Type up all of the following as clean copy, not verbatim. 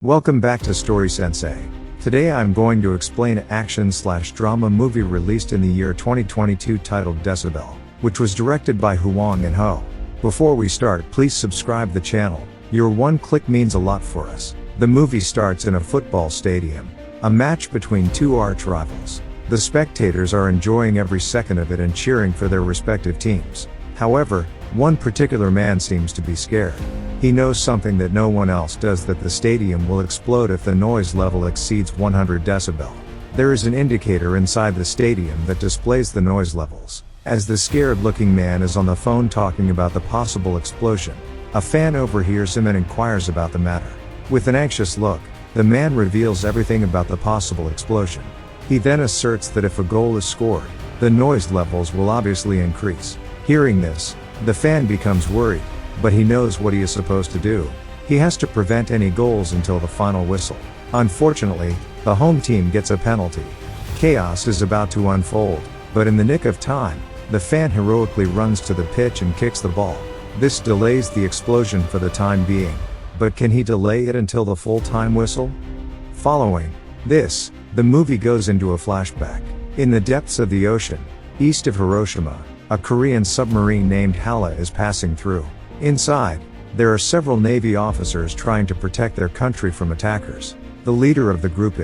Welcome back to Story Sensei. Today I'm going to explain an action/drama movie released in the year 2022 titled Decibel, which was directed by Hwang and Ho. Before we start, please subscribe the channel. Your one click means a lot for us. The movie starts in a football stadium, a match between two arch rivals. The spectators are enjoying every second of it and cheering for their respective teams. However, one particular man seems to be scared. He knows something that no one else does, that the stadium will explode if the noise level exceeds 100 decibel. There is an indicator inside the stadium that displays the noise levels. As the scared-looking man is on the phone talking about the possible explosion, a fan overhears him and inquires about the matter. With an anxious look, the man reveals everything about the possible explosion. He then asserts that if a goal is scored, the noise levels will obviously increase. Hearing this, the fan becomes worried, but he knows what he is supposed to do. He has to prevent any goals until the final whistle. Unfortunately, the home team gets a penalty. Chaos is about to unfold, but in the nick of time, the fan heroically runs to the pitch and kicks the ball. This delays the explosion for the time being, but can he delay it until the full-time whistle? Following this, the movie goes into a flashback. In the depths of the ocean, east of Hiroshima, a Korean submarine named Halla is passing through. Inside, there are several Navy officers trying to protect their country from attackers. The leader of the group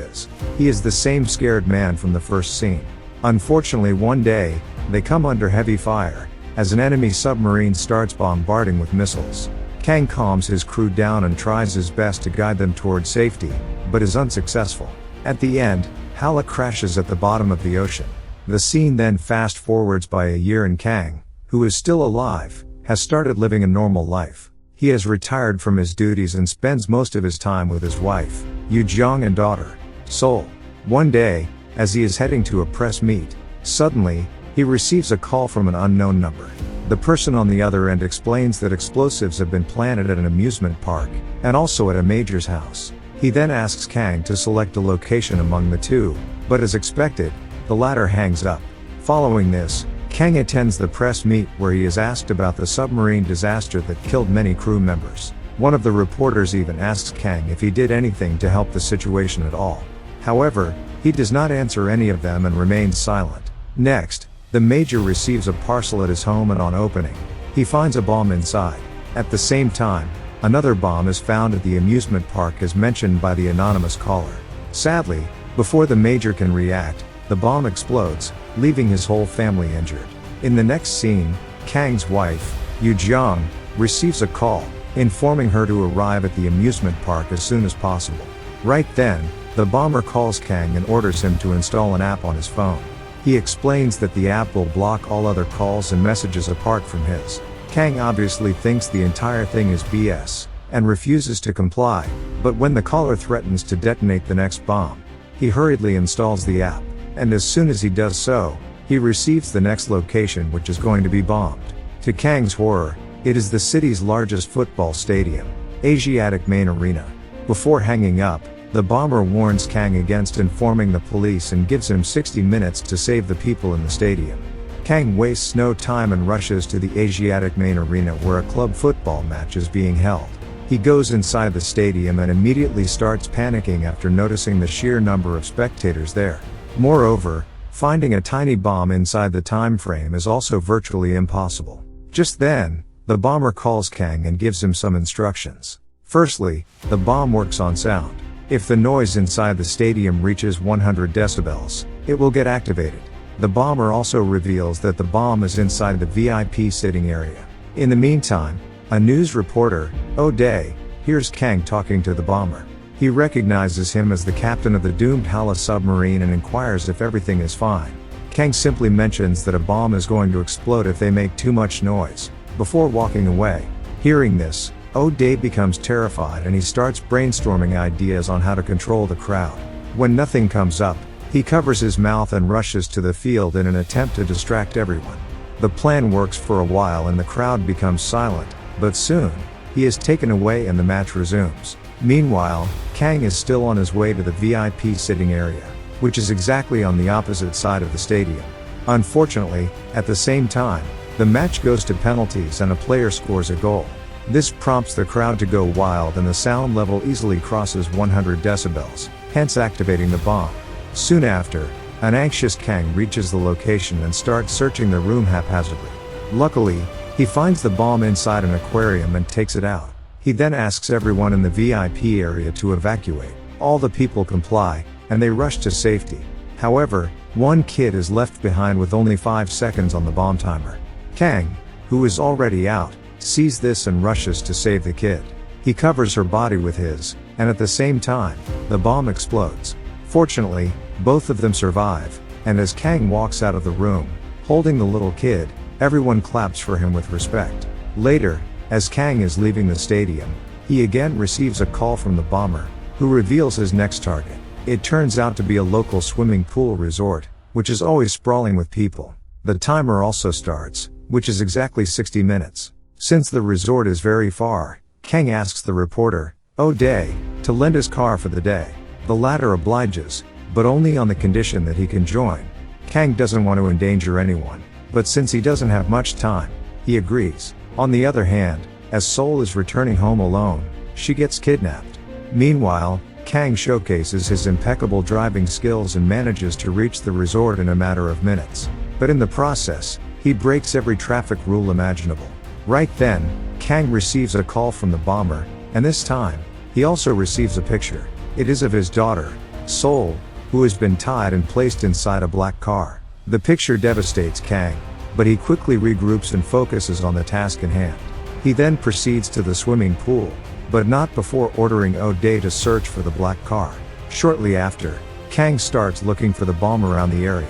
he is the same scared man from the first scene. Unfortunately, one day, they come under heavy fire, as an enemy submarine starts bombarding with missiles. Kang calms his crew down and tries his best to guide them toward safety, but is unsuccessful. At the end, Halla crashes at the bottom of the ocean. The scene then fast forwards by a year and Kang, who is still alive, has started living a normal life. He has retired from his duties and spends most of his time with his wife, Yoo-jong, and daughter, Sol. One day, as he is heading to a press meet, suddenly, he receives a call from an unknown number. The person on the other end explains that explosives have been planted at an amusement park, and also at a major's house. He then asks Kang to select a location among the two, but as expected, the latter hangs up. Following this, Kang attends the press meet where he is asked about the submarine disaster that killed many crew members. One of the reporters even asks Kang if he did anything to help the situation at all. However, he does not answer any of them and remains silent. Next, the major receives a parcel at his home, and on opening, he finds a bomb inside. At the same time, another bomb is found at the amusement park as mentioned by the anonymous caller. Sadly, before the major can react, the bomb explodes, leaving his whole family injured. In the next scene, Kang's wife, Yoo-jong, receives a call, informing her to arrive at the amusement park as soon as possible. Right then, the bomber calls Kang and orders him to install an app on his phone. He explains that the app will block all other calls and messages apart from his. Kang obviously thinks the entire thing is BS, and refuses to comply, but when the caller threatens to detonate the next bomb, he hurriedly installs the app. And as soon as he does so, he receives the next location, which is going to be bombed. To Kang's horror, it is the city's largest football stadium, Asiatic Main Arena. Before hanging up, the bomber warns Kang against informing the police and gives him 60 minutes to save the people in the stadium. Kang wastes no time and rushes to the Asiatic Main Arena where a club football match is being held. He goes inside the stadium and immediately starts panicking after noticing the sheer number of spectators there. Moreover, finding a tiny bomb inside the time frame is also virtually impossible. Just then, the bomber calls Kang and gives him some instructions. Firstly, the bomb works on sound. If the noise inside the stadium reaches 100 decibels, it will get activated. The bomber also reveals that the bomb is inside the VIP sitting area. In the meantime, a news reporter, O'Day, hears Kang talking to the bomber. He recognizes him as the captain of the doomed Halla submarine and inquires if everything is fine. Kang simply mentions that a bomb is going to explode if they make too much noise, before walking away. Hearing this, O'Day becomes terrified and he starts brainstorming ideas on how to control the crowd. When nothing comes up, he covers his mouth and rushes to the field in an attempt to distract everyone. The plan works for a while and the crowd becomes silent, but soon, he is taken away and the match resumes. Meanwhile, Kang is still on his way to the VIP sitting area, which is exactly on the opposite side of the stadium. Unfortunately, at the same time, the match goes to penalties and a player scores a goal. This prompts the crowd to go wild and the sound level easily crosses 100 decibels, hence activating the bomb. Soon after, an anxious Kang reaches the location and starts searching the room haphazardly. Luckily, he finds the bomb inside an aquarium and takes it out. He then asks everyone in the VIP area to evacuate. All the people comply, and they rush to safety. However, one kid is left behind with only 5 seconds on the bomb timer. Kang, who is already out, sees this and rushes to save the kid. He covers her body with his, and at the same time, the bomb explodes. Fortunately, both of them survive, and as Kang walks out of the room, holding the little kid, everyone claps for him with respect. Later, as Kang is leaving the stadium, he again receives a call from the bomber, who reveals his next target. It turns out to be a local swimming pool resort, which is always sprawling with people. The timer also starts, which is exactly 60 minutes. Since the resort is very far, Kang asks the reporter, O'Day, to lend his car for the day. The latter obliges, but only on the condition that he can join. Kang doesn't want to endanger anyone, but since he doesn't have much time, he agrees. On the other hand, as Seoul is returning home alone, she gets kidnapped. Meanwhile, Kang showcases his impeccable driving skills and manages to reach the resort in a matter of minutes. But in the process, he breaks every traffic rule imaginable. Right then, Kang receives a call from the bomber, and this time, he also receives a picture. It is of his daughter, Seoul, who has been tied and placed inside a black car. The picture devastates Kang, but he quickly regroups and focuses on the task in hand. He then proceeds to the swimming pool, but not before ordering O'Day to search for the black car. Shortly after, Kang starts looking for the bomb around the area.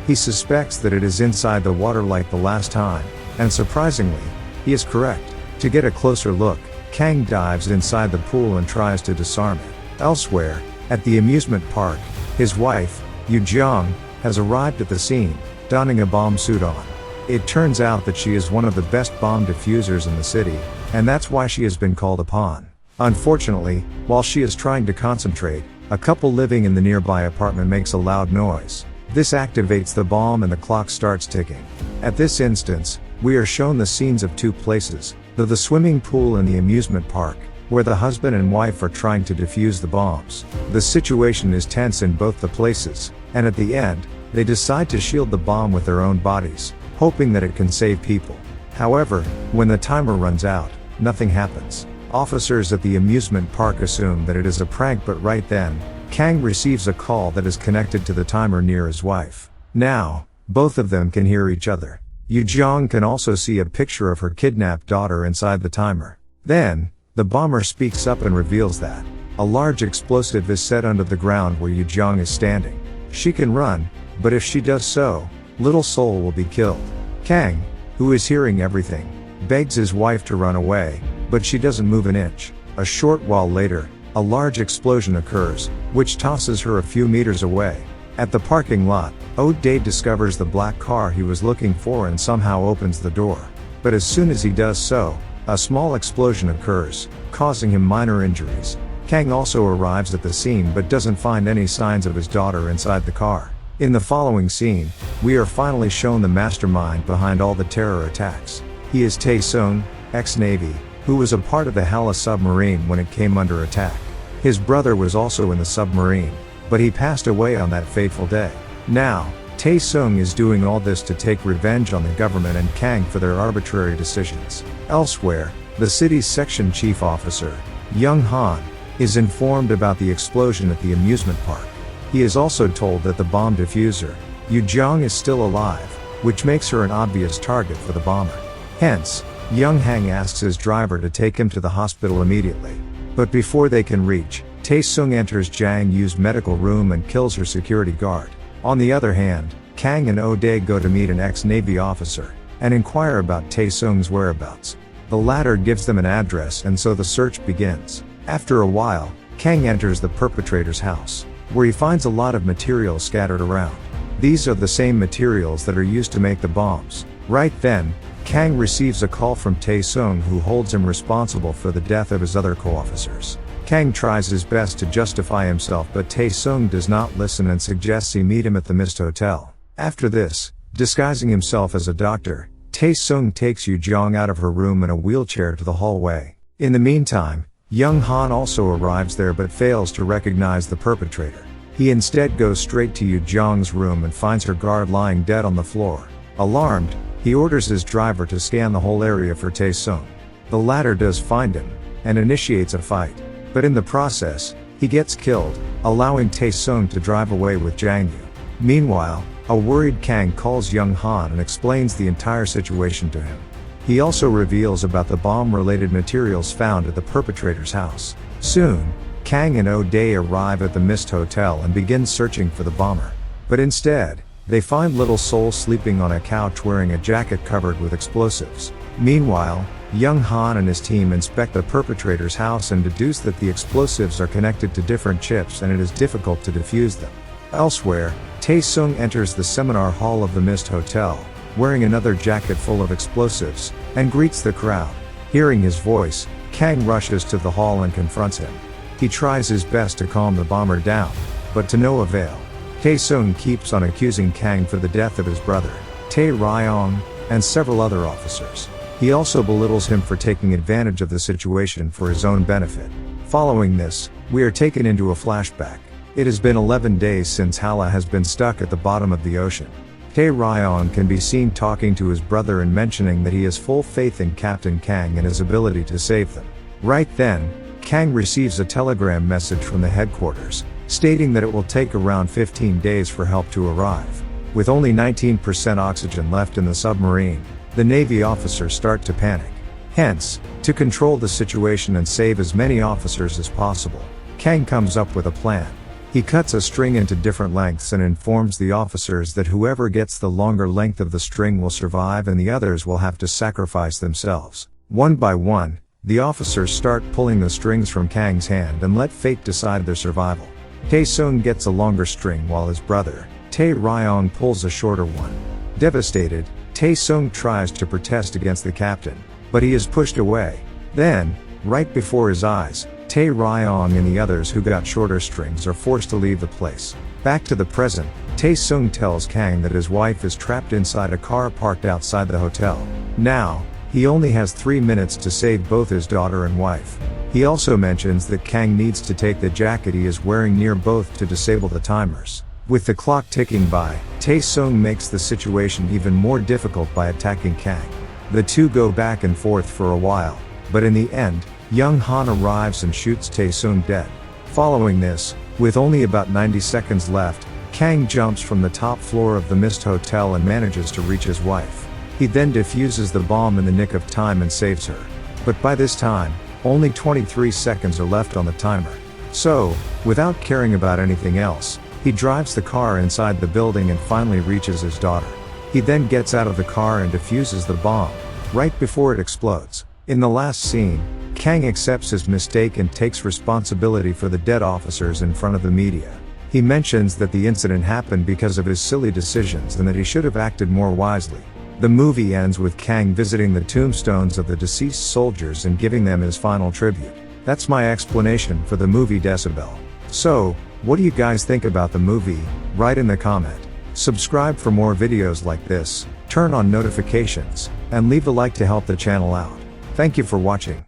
He suspects that it is inside the water like the last time, and surprisingly, he is correct. To get a closer look, Kang dives inside the pool and tries to disarm it. Elsewhere, at the amusement park, his wife, Do-yeong, has arrived at the scene, donning a bomb suit on. It turns out that she is one of the best bomb diffusers in the city, and that's why she has been called upon. Unfortunately, while she is trying to concentrate, a couple living in the nearby apartment makes a loud noise. This activates the bomb and the clock starts ticking. At this instance, we are shown the scenes of two places, the swimming pool and the amusement park, where the husband and wife are trying to defuse the bombs. The situation is tense in both the places, and at the end, they decide to shield the bomb with their own bodies, hoping that it can save people. However, when the timer runs out, nothing happens. Officers at the amusement park assume that it is a prank, but right then, Kang receives a call that is connected to the timer near his wife. Now, both of them can hear each other. Do-yeong can also see a picture of her kidnapped daughter inside the timer. Then, the bomber speaks up and reveals that a large explosive is set under the ground where Do-yeong is standing. She can run, but if she does so, little Seoul will be killed. Kang, who is hearing everything, begs his wife to run away, but she doesn't move an inch. A short while later, a large explosion occurs, which tosses her a few meters away. At the parking lot, O'Day discovers the black car he was looking for and somehow opens the door. But as soon as he does so, a small explosion occurs, causing him minor injuries. Kang also arrives at the scene but doesn't find any signs of his daughter inside the car. In the following scene, we are finally shown the mastermind behind all the terror attacks. He is Tae-sung, ex-Navy, who was a part of the Halla submarine when it came under attack. His brother was also in the submarine, but he passed away on that fateful day. Now, Tae-sung is doing all this to take revenge on the government and Kang for their arbitrary decisions. Elsewhere, the city's section chief officer, Young-han, is informed about the explosion at the amusement park. He is also told that the bomb diffuser, Do-yeong, is still alive, which makes her an obvious target for the bomber. Hence, Young-han asks his driver to take him to the hospital immediately. But before they can reach, Tae-sung enters Jang Yu's medical room and kills her security guard. On the other hand, Kang and O'Day go to meet an ex-Navy officer, and inquire about Tae-sung's whereabouts. The latter gives them an address and so the search begins. After a while, Kang enters the perpetrator's house, where he finds a lot of materials scattered around. These are the same materials that are used to make the bombs. Right then, Kang receives a call from Tae-sung, who holds him responsible for the death of his other co-officers. Kang tries his best to justify himself, but Tae-sung does not listen and suggests he meet him at the Mist Hotel. After this, disguising himself as a doctor, Tae-sung takes Yoo-jeong out of her room in a wheelchair to the hallway. In the meantime, Young-han also arrives there but fails to recognize the perpetrator. He instead goes straight to Yoo-jeong's room and finds her guard lying dead on the floor. Alarmed, he orders his driver to scan the whole area for Tae-sung. The latter does find him, and initiates a fight. But in the process, he gets killed, allowing Tae-sung to drive away with Jang-yu. Meanwhile, a worried Kang calls Young-han and explains the entire situation to him. He also reveals about the bomb-related materials found at the perpetrator's house. Soon, Kang and Oh-dae arrive at the Mist Hotel and begin searching for the bomber. But instead, they find Little Soul sleeping on a couch wearing a jacket covered with explosives. Meanwhile, Young-han and his team inspect the perpetrator's house and deduce that the explosives are connected to different chips and it is difficult to defuse them. Elsewhere, Tae-sung enters the seminar hall of the Mist Hotel, wearing another jacket full of explosives, and greets the crowd. Hearing his voice, Kang rushes to the hall and confronts him. He tries his best to calm the bomber down, but to no avail. Tae-sung keeps on accusing Kang for the death of his brother, Tae-ryong, and several other officers. He also belittles him for taking advantage of the situation for his own benefit. Following this, we are taken into a flashback. It has been 11 days since Hala has been stuck at the bottom of the ocean. Tae-ryong can be seen talking to his brother and mentioning that he has full faith in Captain Kang and his ability to save them. Right then, Kang receives a telegram message from the headquarters, stating that it will take around 15 days for help to arrive. With only 19% oxygen left in the submarine, the Navy officers start to panic. Hence, to control the situation and save as many officers as possible, Kang comes up with a plan. He cuts a string into different lengths and informs the officers that whoever gets the longer length of the string will survive and the others will have to sacrifice themselves. One by one, the officers start pulling the strings from Kang's hand and let fate decide their survival. Tae-sung gets a longer string while his brother, Tae-ryong, pulls a shorter one. Devastated, Tae-sung tries to protest against the captain, but he is pushed away. Then, right before his eyes, Tae-ryong and the others who got shorter strings are forced to leave the place. Back to the present, Tae-sung tells Kang that his wife is trapped inside a car parked outside the hotel. Now, he only has 3 minutes to save both his daughter and wife. He also mentions that Kang needs to take the jacket he is wearing near both to disable the timers. With the clock ticking by, Tae-sung makes the situation even more difficult by attacking Kang. The two go back and forth for a while, but in the end, Young-han arrives and shoots Tae-sung dead. Following this, with only about 90 seconds left, Kang jumps from the top floor of the Mist Hotel and manages to reach his wife. He then defuses the bomb in the nick of time and saves her. But by this time, only 23 seconds are left on the timer. So, without caring about anything else, he drives the car inside the building and finally reaches his daughter. He then gets out of the car and defuses the bomb, right before it explodes. In the last scene, Kang accepts his mistake and takes responsibility for the dead officers in front of the media. He mentions that the incident happened because of his silly decisions and that he should have acted more wisely. The movie ends with Kang visiting the tombstones of the deceased soldiers and giving them his final tribute. That's my explanation for the movie Decibel. So, what do you guys think about the movie? Write in the comment. Subscribe for more videos like this, turn on notifications, and leave a like to help the channel out. Thank you for watching.